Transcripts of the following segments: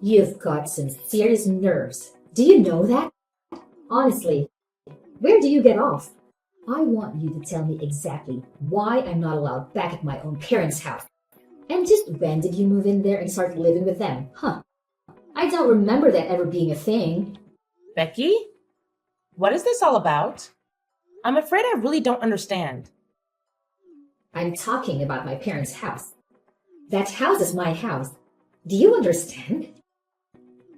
You've got some serious nerves. Do you know that? Honestly, where do you get off? I want you to tell me exactly why I'm not allowed back at my own parents' house. And just when did you move in there and start living with them? Huh. I don't remember that ever being a thing. Becky, what is this all about? I'm afraid I really don't understand. I'm talking about my parents' house. That house is my house. Do you understand?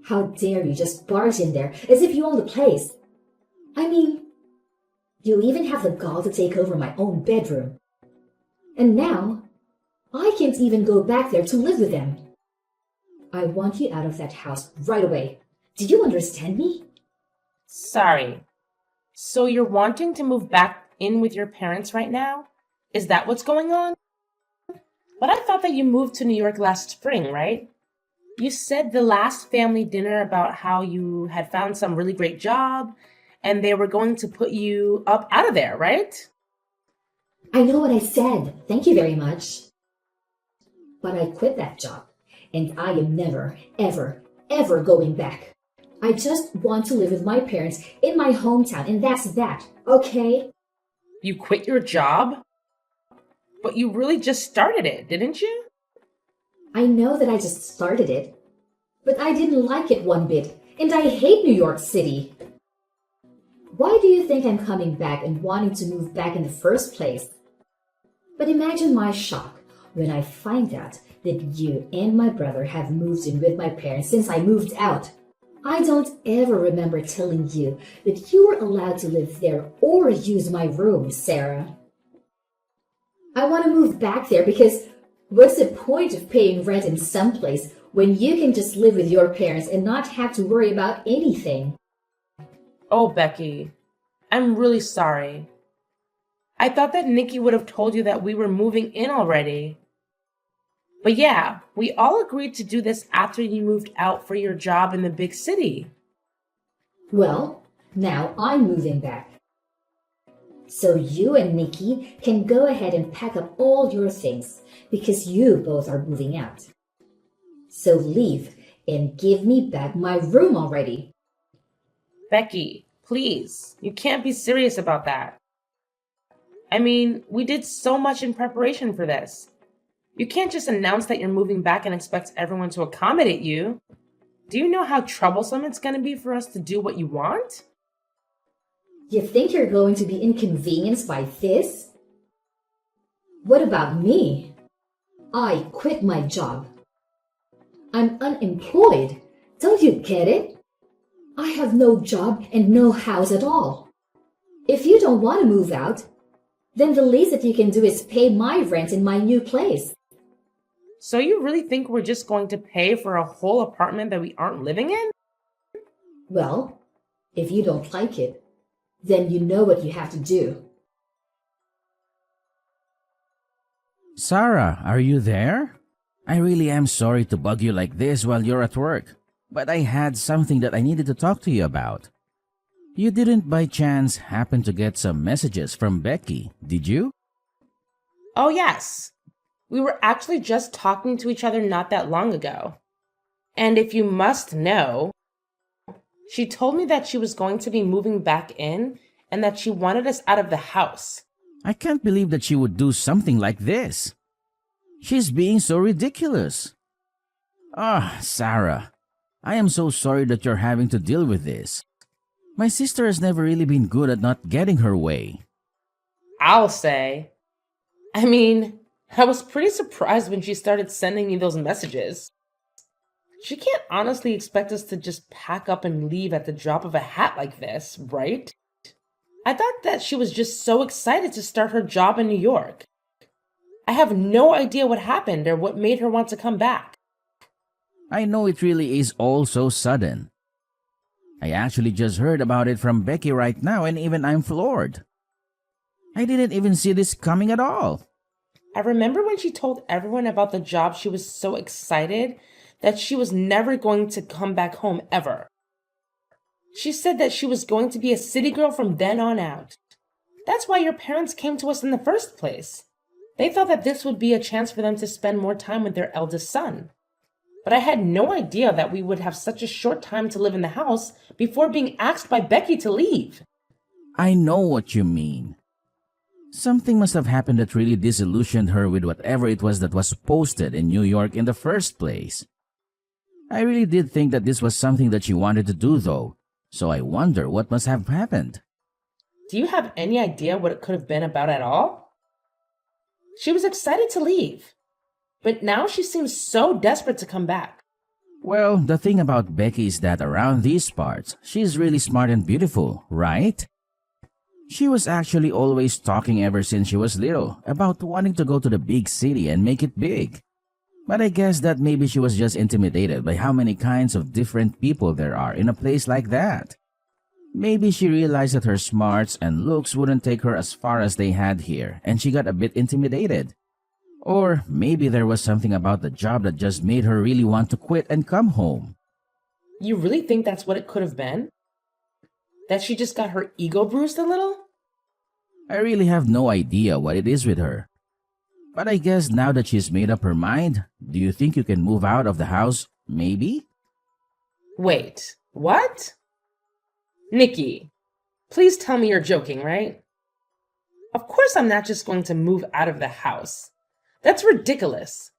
How dare you just barge in there as if you own the place? I mean, you even have the gall to take over my own bedroom. And now, I can't even go back there to live with them. I want you out of that house right away. Do you understand me? Sorry. So you're wanting to move back in with your parents right now? Is that what's going on? But I thought that you moved to New York last spring, right? You said the last family dinner about how you had found some really great job and they were going to put you up out of there, right? I know what I said. Thank you very much. But I quit that job, and I am never, ever, ever going back. I just want to live with my parents in my hometown, and that's that, okay? You quit your job? But you really just started it, didn't you? I know that I just started it, but I didn't like it one bit, and I hate New York City. Why do you think I'm coming back and wanting to move back in the first place? But imagine my shock when I find out that you and my brother have moved in with my parents since I moved out. I don't ever remember telling you that you were allowed to live there or use my room, Sarah. I want to move back there because what's the point of paying rent in some place when you can just live with your parents and not have to worry about anything? Oh, Becky, I'm really sorry. I thought that Nikki would have told you that we were moving in already. But yeah, we all agreed to do this after you moved out for your job in the big city. Well, now I'm moving back. So you and Nikki can go ahead and pack up all your things because you both are moving out. So leave and give me back my room already. Becky, please, you can't be serious about that. I mean, we did so much in preparation for this. You can't just announce that you're moving back and expect everyone to accommodate you. Do you know how troublesome it's going to be for us to do what you want? You think you're going to be inconvenienced by this? What about me? I quit my job. I'm unemployed. Don't you get it? I have no job and no house at all. If you don't want to move out, then the least that you can do is pay my rent in my new place. So you really think we're just going to pay for a whole apartment that we aren't living in? Well, if you don't like it, then you know what you have to do. Sarah, are you there? I really am sorry to bug you like this while you're at work, but I had something that I needed to talk to you about. You didn't by chance happen to get some messages from Becky, did you? Oh, yes. We were actually just talking to each other not that long ago. And if you must know, she told me that she was going to be moving back in and that she wanted us out of the house. I can't believe that she would do something like this. She's being so ridiculous. Ah, Sarah, I am so sorry that you're having to deal with this. My sister has never really been good at not getting her way. I'll say. I mean, I was pretty surprised when she started sending me those messages. She can't honestly expect us to just pack up and leave at the drop of a hat like this, right? I thought that she was just so excited to start her job in New York. I have no idea what happened or what made her want to come back. I know it really is all so sudden. I actually just heard about it from Becky right now and even I'm floored. I didn't even see this coming at all. I remember when she told everyone about the job, she was so excited that she was never going to come back home ever. She said that she was going to be a city girl from then on out. That's why your parents came to us in the first place. They thought that this would be a chance for them to spend more time with their eldest son. but I had no idea that we would have such a short time to live in the house before being asked by Becky to leave. I know what you mean. Something must have happened that really disillusioned her with whatever it was that was posted in New York in the first place. I really did think that this was something that she wanted to do, though, so I wonder what must have happened. Do you have any idea what it could have been about at all? She was excited to leave, but now she seems so desperate to come back. Well, the thing about Becky is that around these parts, she's really smart and beautiful, right? She was actually always talking ever since she was little about wanting to go to the big city and make it big. But I guess that maybe she was just intimidated by how many kinds of different people there are in a place like that. Maybe she realized that her smarts and looks wouldn't take her as far as they had here, and she got a bit intimidated. Or maybe there was something about the job that just made her really want to quit and come home. You really think that's what it could have been? That she just got her ego bruised a little? I really have no idea what it is with her. But I guess now that she's made up her mind, do you think you can move out of the house, maybe? Wait, what? Nikki, please tell me you're joking, right? Of course I'm not just going to move out of the house. That's ridiculous.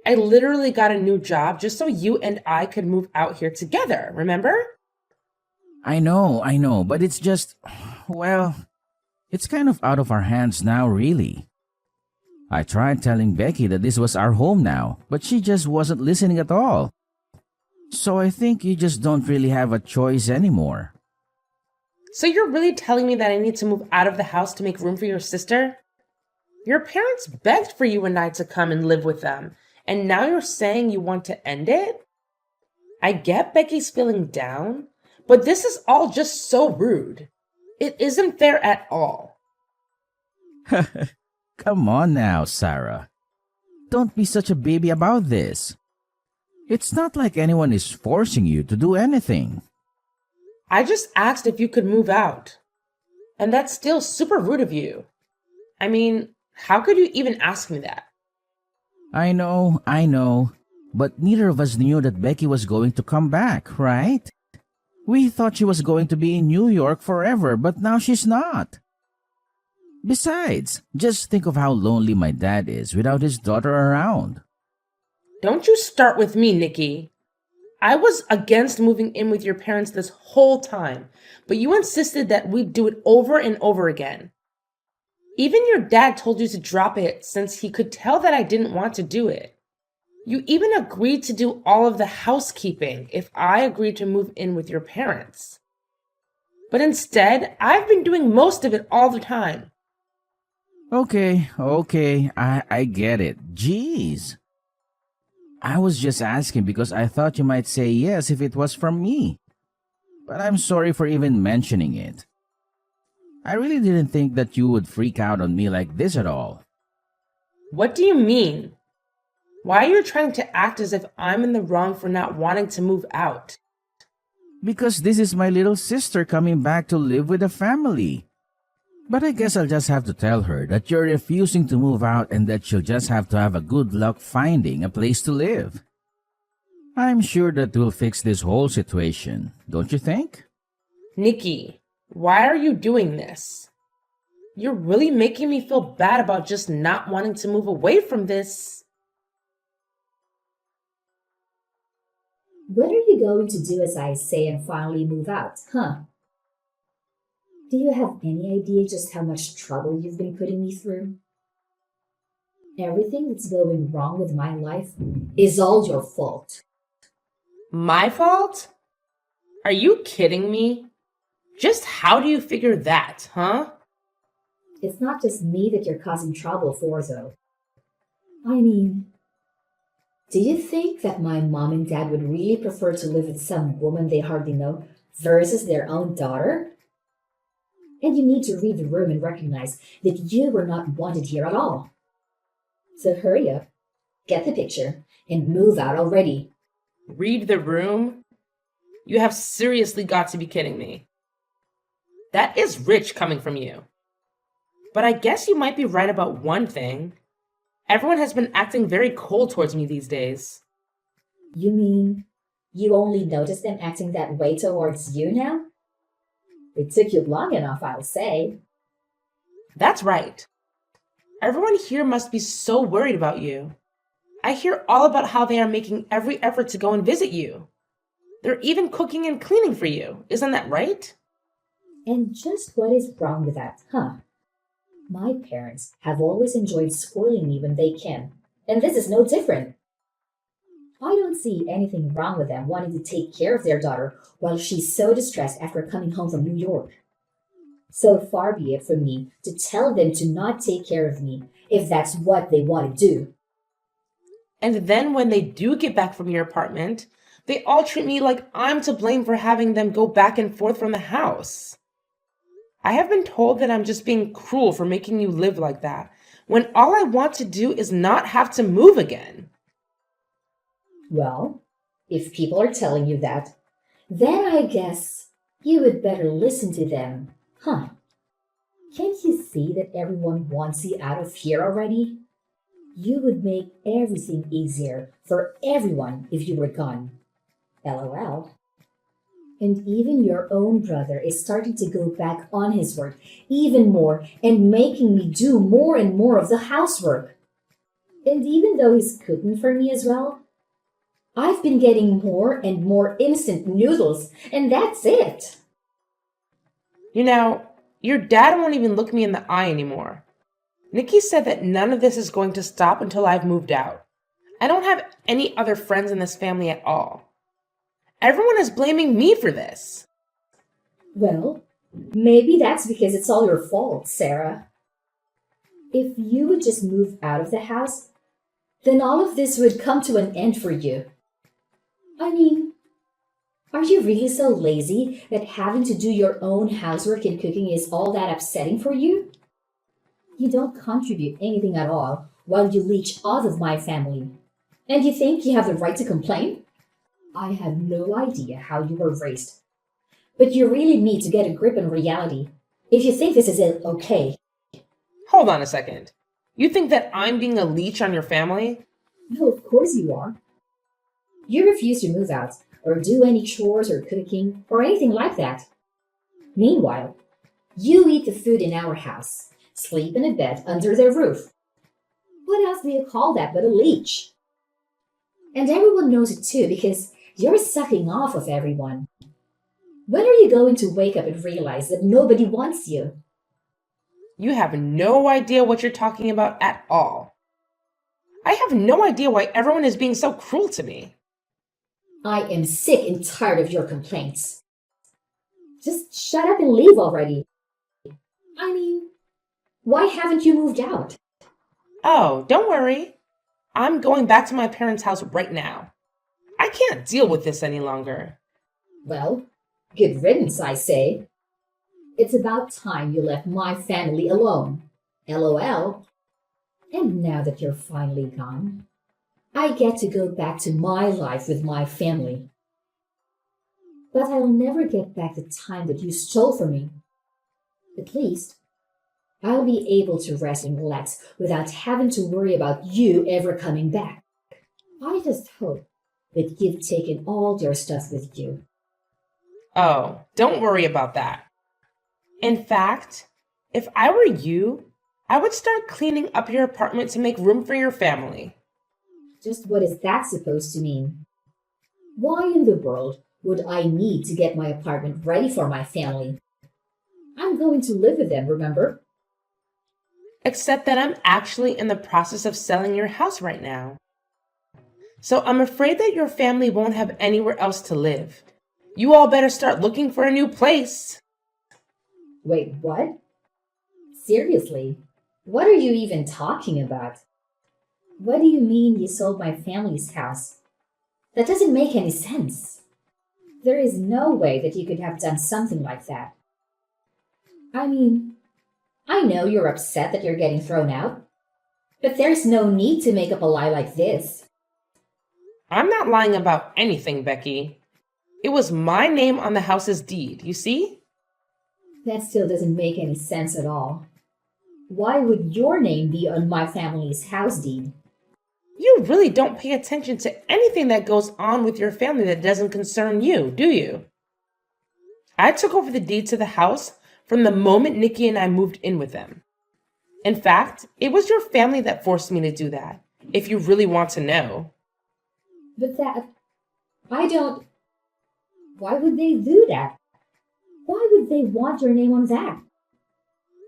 I literally got a new job just so you and I could move out here together, remember? I know, but it's just, well, it's kind of out of our hands now, really. I tried telling Becky that this was our home now, but she just wasn't listening at all. So I think you just don't really have a choice anymore. So you're really telling me that I need to move out of the house to make room for your sister? Your parents begged for you and I to come and live with them, and now you're saying you want to end it? I get Becky's feeling down, but this is all just so rude. It isn't fair at all. Come on now, Sarah. Don't be such a baby about this. It's not like anyone is forcing you to do anything. I just asked if you could move out. And that's still super rude of you. I mean, how could you even ask me that? I know. But neither of us knew that Becky was going to come back, right? We thought she was going to be in New York forever, but now she's not. Besides, just think of how lonely my dad is without his daughter around. Don't you start with me, Nikki. I was against moving in with your parents this whole time, but you insisted that we'd do it over and over again. Even your dad told you to drop it since he could tell that I didn't want to do it. You even agreed to do all of the housekeeping if I agreed to move in with your parents. But instead, I've been doing most of it all the time. Okay, I get it. Jeez. I was just asking because I thought you might say yes if it was from me. But I'm sorry for even mentioning it. I really didn't think that you would freak out on me like this at all. What do you mean? Why are you trying to act as if I'm in the wrong for not wanting to move out? Because this is my little sister coming back to live with the family. But I guess I'll just have to tell her that you're refusing to move out and that she'll just have to have a good luck finding a place to live. I'm sure that will fix this whole situation, don't you think? Nikki, why are you doing this? You're really making me feel bad about just not wanting to move away from this. When are you going to do as I say and finally move out, huh? Do you have any idea just how much trouble you've been putting me through? Everything that's going wrong with my life is all your fault. My fault? Are you kidding me? Just how do you figure that, huh? It's not just me that you're causing trouble for, though. I mean, do you think that my mom and dad would really prefer to live with some woman they hardly know versus their own daughter? And you need to read the room and recognize that you were not wanted here at all. So hurry up, get the picture, and move out already. Read the room? You have seriously got to be kidding me. That is rich coming from you. But I guess you might be right about one thing. Everyone has been acting very cold towards me these days. You mean you only noticed them acting that way towards you now? It took you long enough, I'll say. That's right. Everyone here must be so worried about you. I hear all about how they are making every effort to go and visit you. They're even cooking and cleaning for you. Isn't that right? And just what is wrong with that, huh? My parents have always enjoyed spoiling me when they can, and this is no different. I don't see anything wrong with them wanting to take care of their daughter while she's so distressed after coming home from New York. So far be it from me to tell them to not take care of me if that's what they want to do. And then when they do get back from your apartment, they all treat me like I'm to blame for having them go back and forth from the house. I have been told that I'm just being cruel for making you live like that, when all I want to do is not have to move again. Well, if people are telling you that, then I guess you would better listen to them, huh? Can't you see that everyone wants you out of here already? You would make everything easier for everyone if you were gone. LOL. And even your own brother is starting to go back on his word even more and making me do more and more of the housework. And even though he's cooking for me as well, I've been getting more and more instant noodles, and that's it. You know, your dad won't even look me in the eye anymore. Nikki said that none of this is going to stop until I've moved out. I don't have any other friends in this family at all. Everyone is blaming me for this. Well, maybe that's because it's all your fault, Sarah. If you would just move out of the house, then all of this would come to an end for you. I mean, are you really so lazy that having to do your own housework and cooking is all that upsetting for you? You don't contribute anything at all while you leech off of my family. And you think you have the right to complain? I have no idea how you were raised. But you really need to get a grip on reality if you think this is okay. Hold on a second. You think that I'm being a leech on your family? No, of course you are. You refuse to move out or do any chores or cooking or anything like that. Meanwhile, you eat the food in our house, sleep in a bed under their roof. What else do you call that but a leech? And everyone knows it too because you're sucking off of everyone. When are you going to wake up and realize that nobody wants you? You have no idea what you're talking about at all. I have no idea why everyone is being so cruel to me. I am sick and tired of your complaints. Just shut up and leave already. I mean, why haven't you moved out? Oh, don't worry. I'm going back to my parents' house right now. I can't deal with this any longer. Well, good riddance, I say. It's about time you left my family alone. LOL. And now that you're finally gone, I get to go back to my life with my family. But I'll never get back the time that you stole from me. At least, I'll be able to rest and relax without having to worry about you ever coming back. I just hope that you've taken all your stuff with you. Oh, don't worry about that. In fact, if I were you, I would start cleaning up your apartment to make room for your family. Just what is that supposed to mean? Why in the world would I need to get my apartment ready for my family? I'm going to live with them, remember? Except that I'm actually in the process of selling your house right now. So I'm afraid that your family won't have anywhere else to live. You all better start looking for a new place. Wait, what? Seriously? What are you even talking about? What do you mean you sold my family's house? That doesn't make any sense. There is no way that you could have done something like that. I mean, I know you're upset that you're getting thrown out, but there's no need to make up a lie like this. I'm not lying about anything, Becky. It was my name on the house's deed, you see? That still doesn't make any sense at all. Why would your name be on my family's house deed? You really don't pay attention to anything that goes on with your family that doesn't concern you, do you? I took over the deed to the house from the moment Nikki and I moved in with them. In fact, it was your family that forced me to do that, if you really want to know. But I don't. Why would they do that? Why would they want your name on that?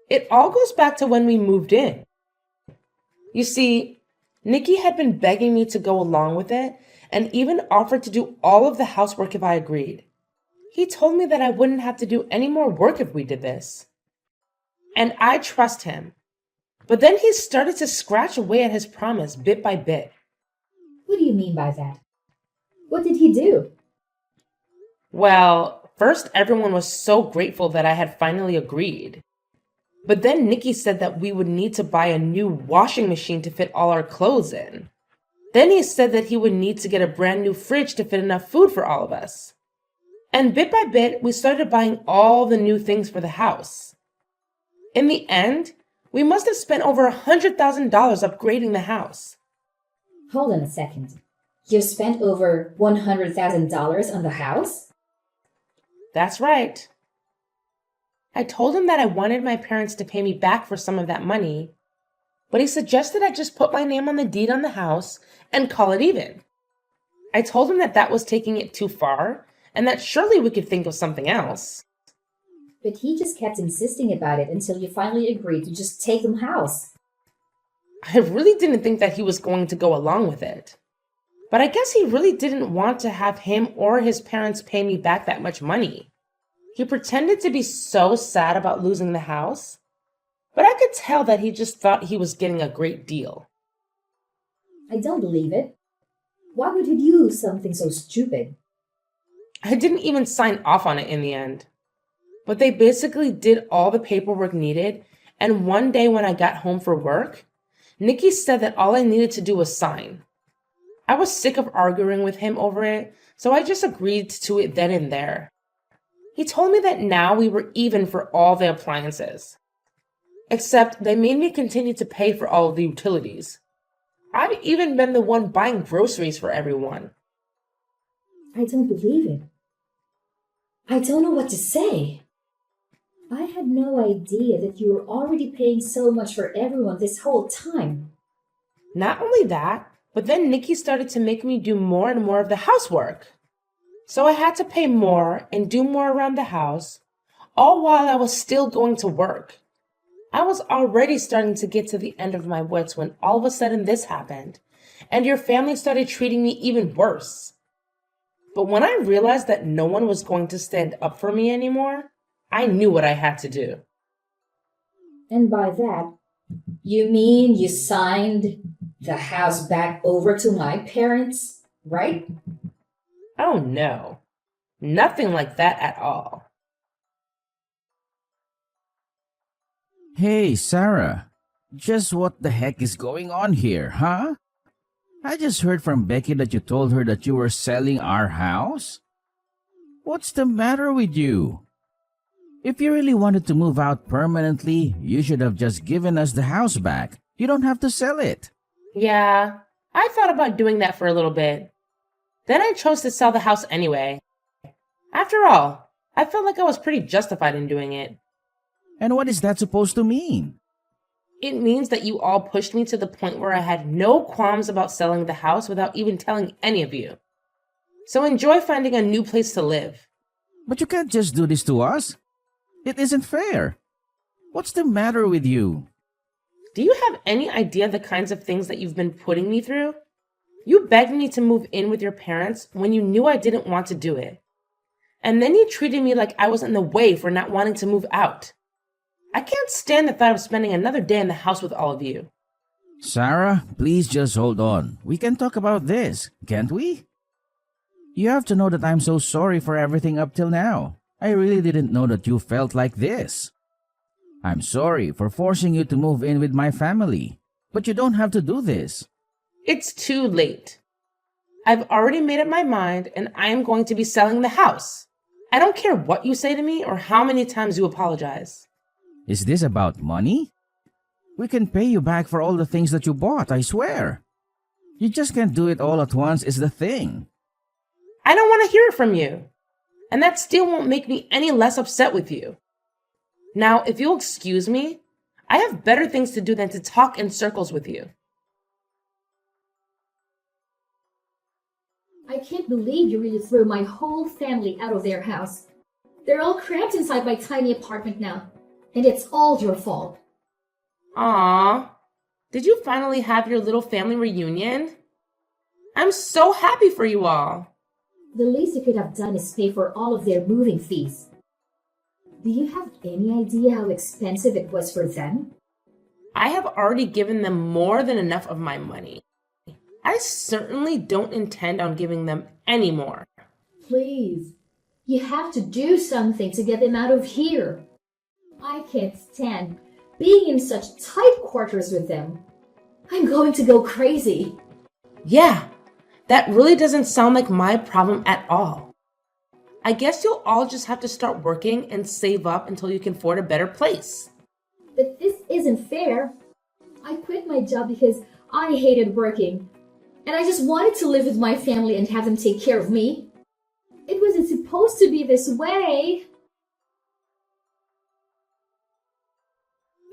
It all goes back to when we moved in. You see, Nikki had been begging me to go along with it and even offered to do all of the housework if I agreed. He told me that I wouldn't have to do any more work if we did this. And I trust him. But then he started to scratch away at his promise bit by bit. What do you mean by that? What did he do? Well, first everyone was so grateful that I had finally agreed. But then Nikki said that we would need to buy a new washing machine to fit all our clothes in. Then he said that he would need to get a brand new fridge to fit enough food for all of us. And bit by bit, we started buying all the new things for the house. In the end, we must have spent over $100,000 upgrading the house. Hold on a second. You spent over $100,000 on the house? That's right. I told him that I wanted my parents to pay me back for some of that money, but he suggested I just put my name on the deed on the house and call it even. I told him that that was taking it too far and that surely we could think of something else. But he just kept insisting about it until you finally agreed to just take the house. I really didn't think that he was going to go along with it. But I guess he really didn't want to have him or his parents pay me back that much money. He pretended to be so sad about losing the house, but I could tell that he just thought he was getting a great deal. I don't believe it. Why would he do something so stupid? I didn't even sign off on it in the end. But they basically did all the paperwork needed, and one day when I got home for work, Nikki said that all I needed to do was sign. I was sick of arguing with him over it, so I just agreed to it then and there. He told me that now we were even for all the appliances. Except they made me continue to pay for all of the utilities. I've even been the one buying groceries for everyone. I don't believe it. I don't know what to say. I had no idea that you were already paying so much for everyone this whole time. Not only that, but then Nikki started to make me do more and more of the housework. So I had to pay more and do more around the house, all while I was still going to work. I was already starting to get to the end of my wits when all of a sudden this happened, and your family started treating me even worse. But when I realized that no one was going to stand up for me anymore, I knew what I had to do. And by that, you mean you signed the house back over to my parents, right? Oh no, nothing like that at all. Hey, Sarah. Just what the heck is going on here, huh? I just heard from Becky that you told her that you were selling our house. What's the matter with you? If you really wanted to move out permanently, you should have just given us the house back. You don't have to sell it. Yeah, I thought about doing that for a little bit. Then I chose to sell the house anyway. After all, I felt like I was pretty justified in doing it. And what is that supposed to mean? It means that you all pushed me to the point where I had no qualms about selling the house without even telling any of you. So enjoy finding a new place to live. But you can't just do this to us. It isn't fair. What's the matter with you? Do you have any idea the kinds of things that you've been putting me through? You begged me to move in with your parents when you knew I didn't want to do it. And then you treated me like I was in the way for not wanting to move out. I can't stand the thought of spending another day in the house with all of you. Sarah, please just hold on. We can talk about this, can't we? You have to know that I'm so sorry for everything up till now. I really didn't know that you felt like this. I'm sorry for forcing you to move in with my family, but you don't have to do this. It's too late. I've already made up my mind and I am going to be selling the house. I don't care what you say to me or how many times you apologize. Is this about money? We can pay you back for all the things that you bought, I swear. You just can't do it all at once, is the thing. I don't want to hear it from you. And that still won't make me any less upset with you. Now, if you'll excuse me, I have better things to do than to talk in circles with you. I can't believe you really threw my whole family out of their house. They're all cramped inside my tiny apartment now. And it's all your fault. Aww. Did you finally have your little family reunion? I'm so happy for you all. The least you could have done is pay for all of their moving fees. Do you have any idea how expensive it was for them? I have already given them more than enough of my money. I certainly don't intend on giving them any more. Please, you have to do something to get them out of here. I can't stand being in such tight quarters with them. I'm going to go crazy. Yeah, that really doesn't sound like my problem at all. I guess you'll all just have to start working and save up until you can afford a better place. But this isn't fair. I quit my job because I hated working. And I just wanted to live with my family and have them take care of me. It wasn't supposed to be this way.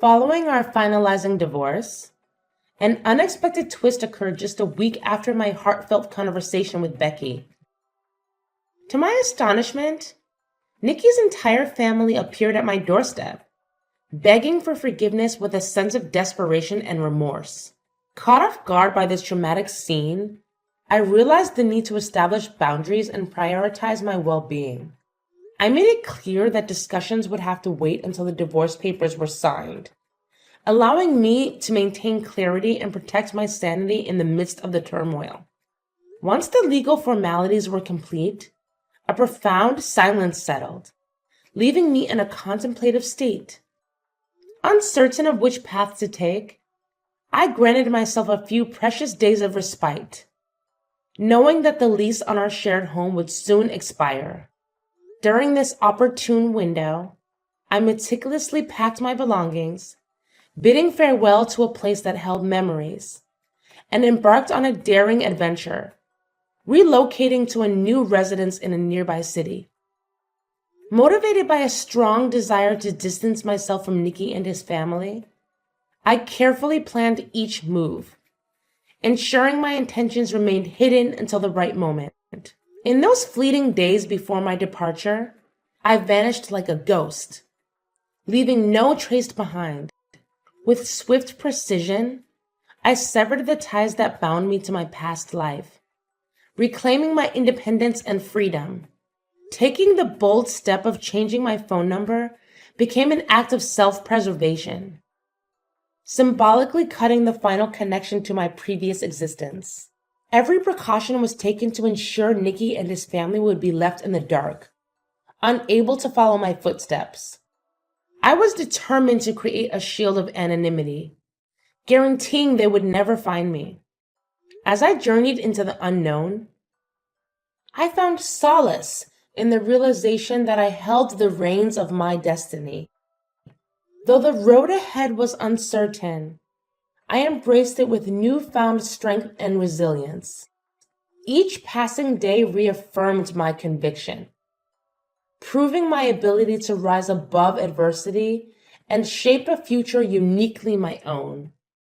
Following our finalizing divorce, an unexpected twist occurred just a week after my heartfelt conversation with Becky. To my astonishment, Nikki's entire family appeared at my doorstep, begging for forgiveness with a sense of desperation and remorse. Caught off guard by this dramatic scene, I realized the need to establish boundaries and prioritize my well-being. I made it clear that discussions would have to wait until the divorce papers were signed, allowing me to maintain clarity and protect my sanity in the midst of the turmoil. Once the legal formalities were complete, a profound silence settled, leaving me in a contemplative state. Uncertain of which path to take, I granted myself a few precious days of respite, knowing that the lease on our shared home would soon expire. During this opportune window, I meticulously packed my belongings, bidding farewell to a place that held memories, and embarked on a daring adventure, relocating to a new residence in a nearby city. Motivated by a strong desire to distance myself from Nikki and his family, I carefully planned each move, ensuring my intentions remained hidden until the right moment. In those fleeting days before my departure, I vanished like a ghost, leaving no trace behind. With swift precision, I severed the ties that bound me to my past life, reclaiming my independence and freedom. Taking the bold step of changing my phone number became an act of self-preservation, symbolically cutting the final connection to my previous existence. Every precaution was taken to ensure Nikki and his family would be left in the dark, unable to follow my footsteps. I was determined to create a shield of anonymity, guaranteeing they would never find me. As I journeyed into the unknown, I found solace in the realization that I held the reins of my destiny. Though the road ahead was uncertain, I embraced it with newfound strength and resilience. Each passing day reaffirmed my conviction, proving my ability to rise above adversity and shape a future uniquely my own.